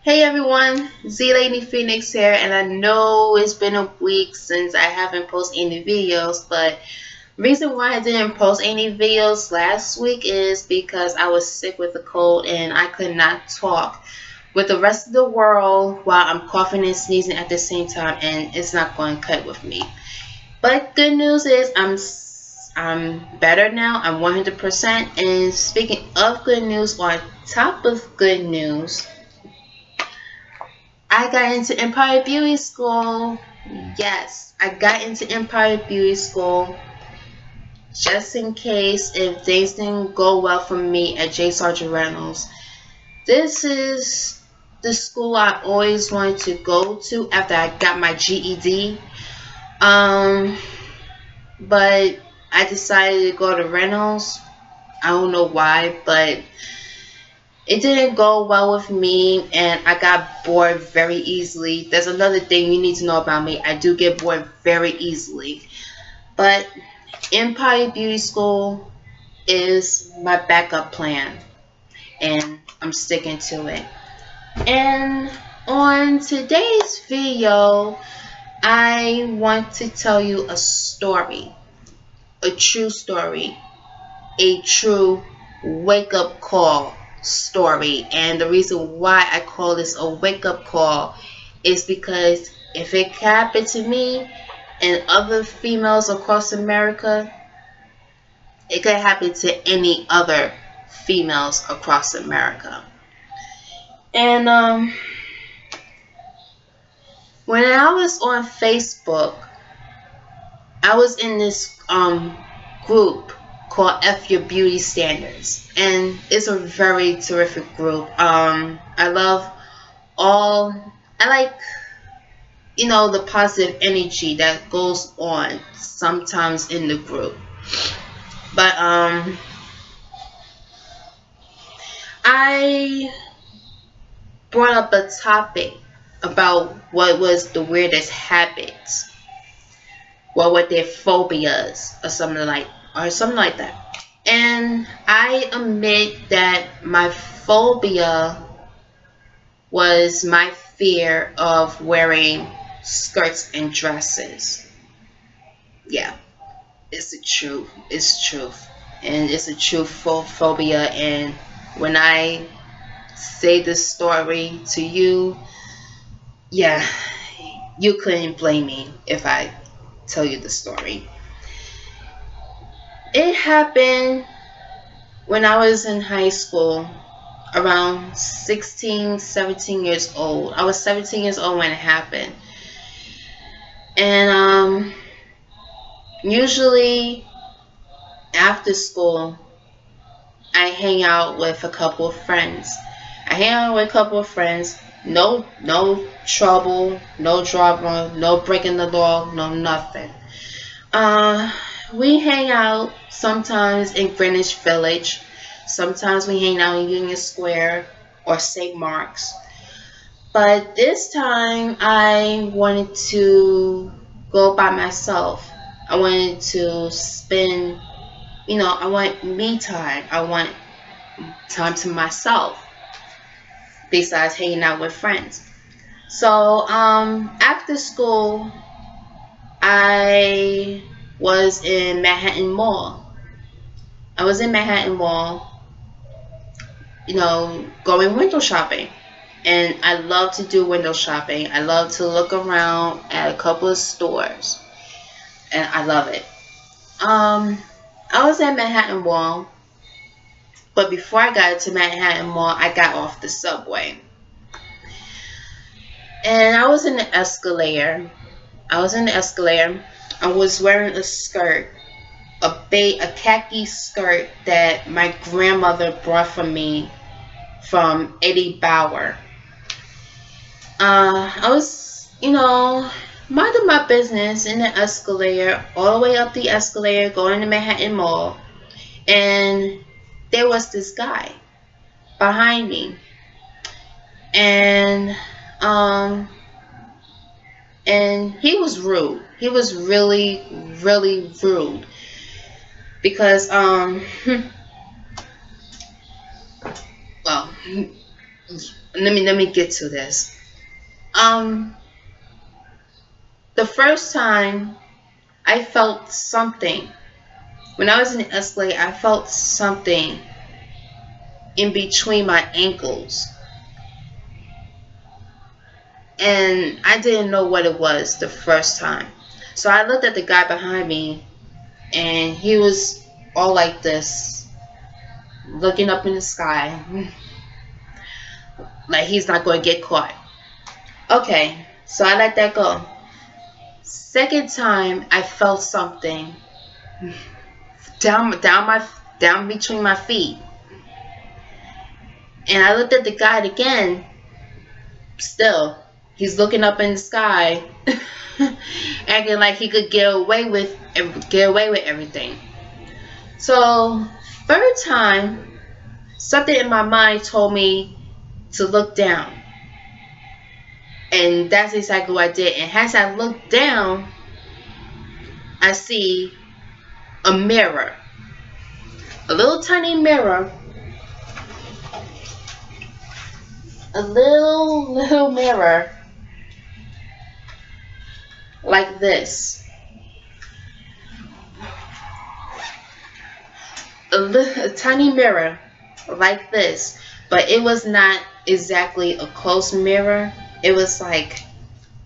Hey everyone, Z Lady Phoenix here, and I know it's been a week since I haven't posted any videos, but reason why I didn't post any videos last week is because I was sick with a cold and I could not talk with the rest of the world while I'm coughing and sneezing at the same time, and it's not going to cut with me. But good news is I'm better now. I'm 100%. And speaking of good news, on top of good news, I got into Empire Beauty School. Yes, I got into Empire Beauty School just in case if things didn't go well for me at J. Sargent Reynolds. This is the school I always wanted to go to after I got my GED. Um, but I decided to go to Reynolds. I don't know why, but it didn't go well with me and I got bored very easily. There's another thing you need to know about me. I do get bored very easily. But Empire Beauty School is my backup plan and I'm sticking to it. And on today's video, I want to tell you a story, a true story, a true wake up call story. And the reason why I call this a wake up call is because if it happened to me and other females across America, it could happen to any other females across America. And when I was on Facebook, I was in this group called F Your Beauty Standards, and it's a very terrific group. I love all. I like the positive energy that goes on sometimes in the group. But I brought up a topic about what was the weirdest habits, what were their phobias, or something like that. And I admit that my phobia was my fear of wearing skirts and dresses. Yeah, it's the truth. It's truth. And it's a true phobia. And when I say this story to you, yeah, you couldn't blame me if I tell you the story. It happened when I was in high school, around 16, 17 years old. I was 17 years old when it happened. And usually after school, I hang out with a couple of friends. No trouble, no drama, no breaking the law, no nothing. Uh, we hang out sometimes in Greenwich Village. Sometimes we hang out in Union Square or St. Mark's. But this time I wanted to go by myself. I wanted to spend, I want me time. I want time to myself besides hanging out with friends. So, after school, I was in Manhattan Mall. I was in Manhattan Mall, going window shopping. And I love to do window shopping. I love to look around at a couple of stores. And I love it. I was at Manhattan Mall. But before I got to Manhattan Mall, I got off the subway. And I was in the escalator. I was wearing a skirt, a khaki skirt that my grandmother brought for me from Eddie Bauer. I was, minding my business in the escalator, all the way up the escalator, going to Manhattan Mall, and there was this guy behind me, and he was rude. He was really, really rude because well, Let me get to this. Um, the first time I felt something when I was in the escalator, I felt something in between my ankles, and I didn't know what it was the first time. So I looked at the guy behind me, and he was all like this, looking up in the sky, like he's not going to get caught. Okay, so I let that go. Second time, I felt something down between my feet, and I looked at the guy again. Still, he's looking up in the sky, acting like he could get away with everything. So, third time, something in my mind told me to look down, and that's exactly what I did. And as I looked down, I see a mirror, a little tiny mirror, a little mirror like this. A tiny mirror like this, but it was not exactly a close mirror. It was like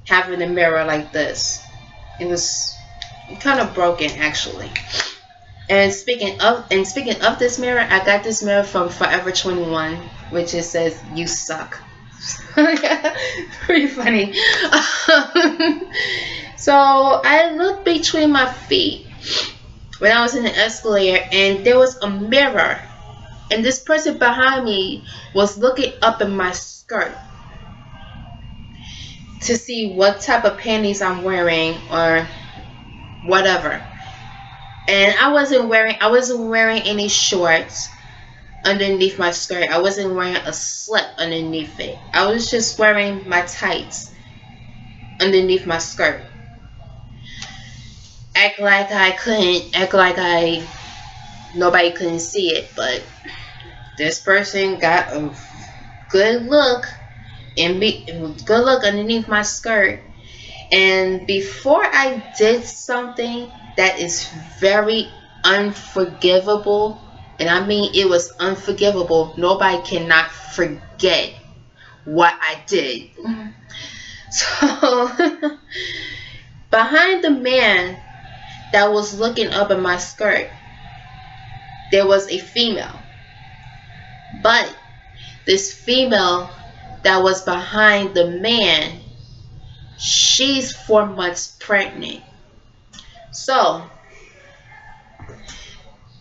having a mirror like this. It was kind of broken actually. And speaking of this mirror, I got this mirror from Forever 21, which it says "You suck." Pretty funny. So I looked between my feet when I was in the escalator, and there was a mirror, and this person behind me was looking up in my skirt to see what type of panties I'm wearing or whatever. And I wasn't wearing any shorts underneath my skirt. I wasn't wearing a slip underneath it. I was just wearing my tights underneath my skirt. Act like I nobody couldn't see it, but this person got a good look good look underneath my skirt. And before I did something that is very unforgivable, and I mean it was unforgivable, nobody cannot forget what I did. So behind the man that was looking up at my skirt, there was a female. But this female that was behind the man, she's 4 months pregnant. So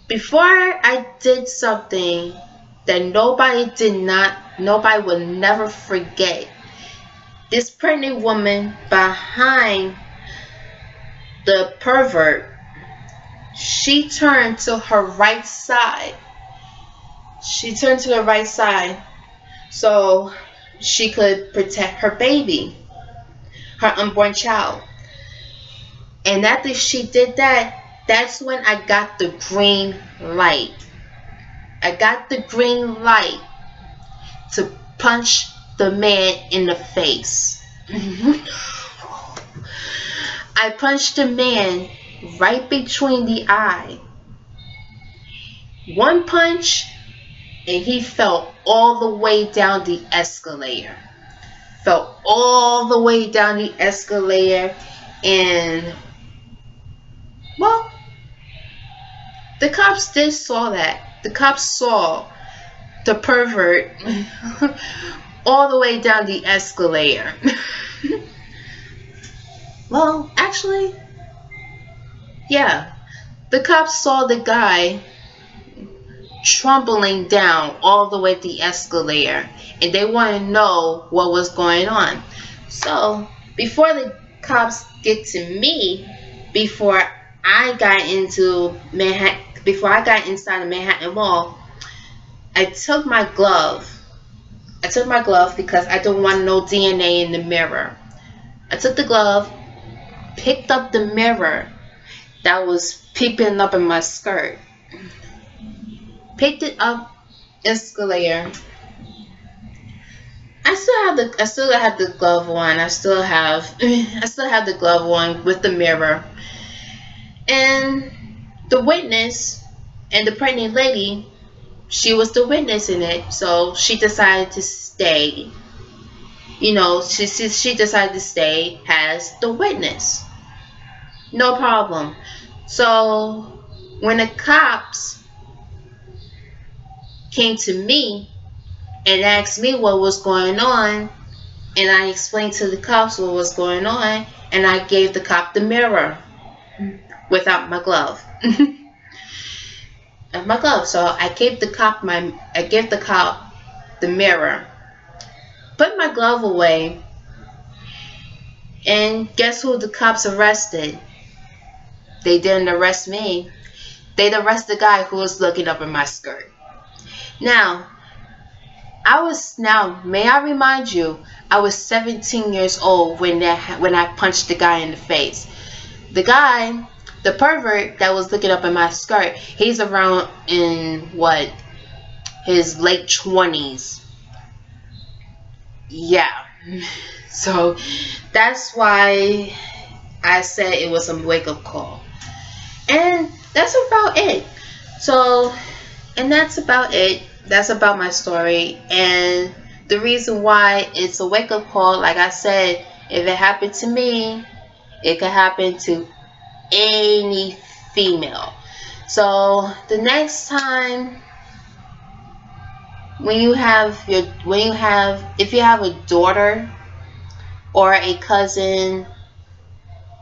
before I did something that nobody will never forget, this pregnant woman behind the pervert, she turned to her right side. She turned to the right side so she could protect her baby, her unborn child. And after she did that, that's when I got the green light. I got the green light to punch the man in the face. I punched the man right between the eye. One punch, and he fell all the way down the escalator. Fell all the way down the escalator, and well, the cops did saw that. The cops saw the pervert all the way down the escalator. Well, actually, yeah. The cops saw the guy trundling down all the way the escalator, and they want to know what was going on. So before the cops get to me, before I got inside the Manhattan Mall, I took my glove. I took my glove because I don't want no DNA in the mirror. I took the glove, picked up the mirror that was peeping up in my skirt, picked it up escalator, I still have the glove on. I still have the glove on with the mirror. And the witness and the pregnant lady, she was the witness in it, so she decided to stay. She decided to stay as the witness. No problem. So when the cops came to me and asked me what was going on, and I explained to the cops what was going on, and I gave the cop the mirror without my glove. And my glove. So I gave the cop the mirror. Put my glove away, and guess who the cops arrested? They didn't arrest me. They'd arrest the guy who was looking up in my skirt. Now, may I remind you, I was 17 years old when I punched the guy in the face. The guy, the pervert that was looking up in my skirt, he's around in his late 20s. Yeah. So that's why I said it was a wake-up call. And that's about it. That's about it. That's about my story. And the reason why it's a wake-up call, like I said, if it happened to me, it could happen to any female. So the next time if you have a daughter or a cousin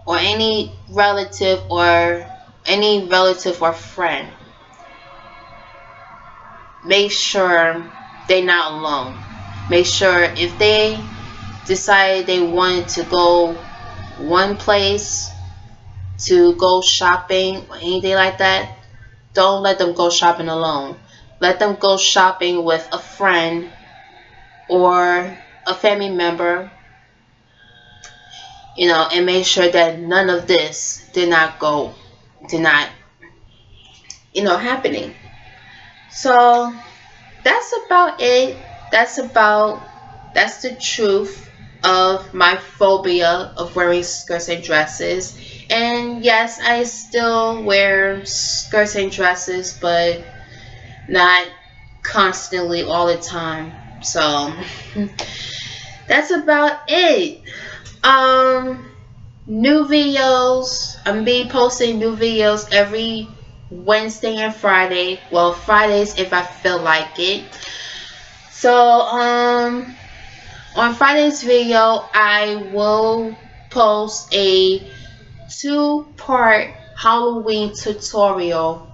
or any relative or friend, make sure they're not alone. Make sure if they decide they want to go one place to go shopping or anything like that, don't let them go shopping alone. Let them go shopping with a friend or a family member, and make sure that none of this did not happening. So that's about it. That's the truth of my phobia of wearing skirts and dresses. And yes, I still wear skirts and dresses, but not constantly all the time. So that's about it. New videos. I'm be posting new videos every Wednesday and Friday. Well, Fridays if I feel like it. So on Friday's video, I will post a 2-part Halloween tutorial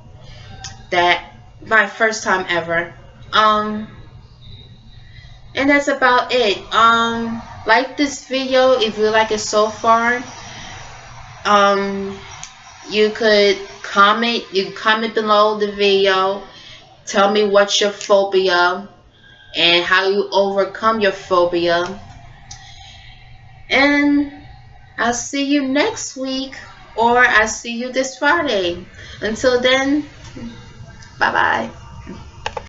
that my first time ever. And that's about it. Like this video if you like it so far. You could comment below the video. Tell me what's your phobia and how you overcome your phobia. And I'll see you next week, or I'll see you this Friday. Until then, bye bye.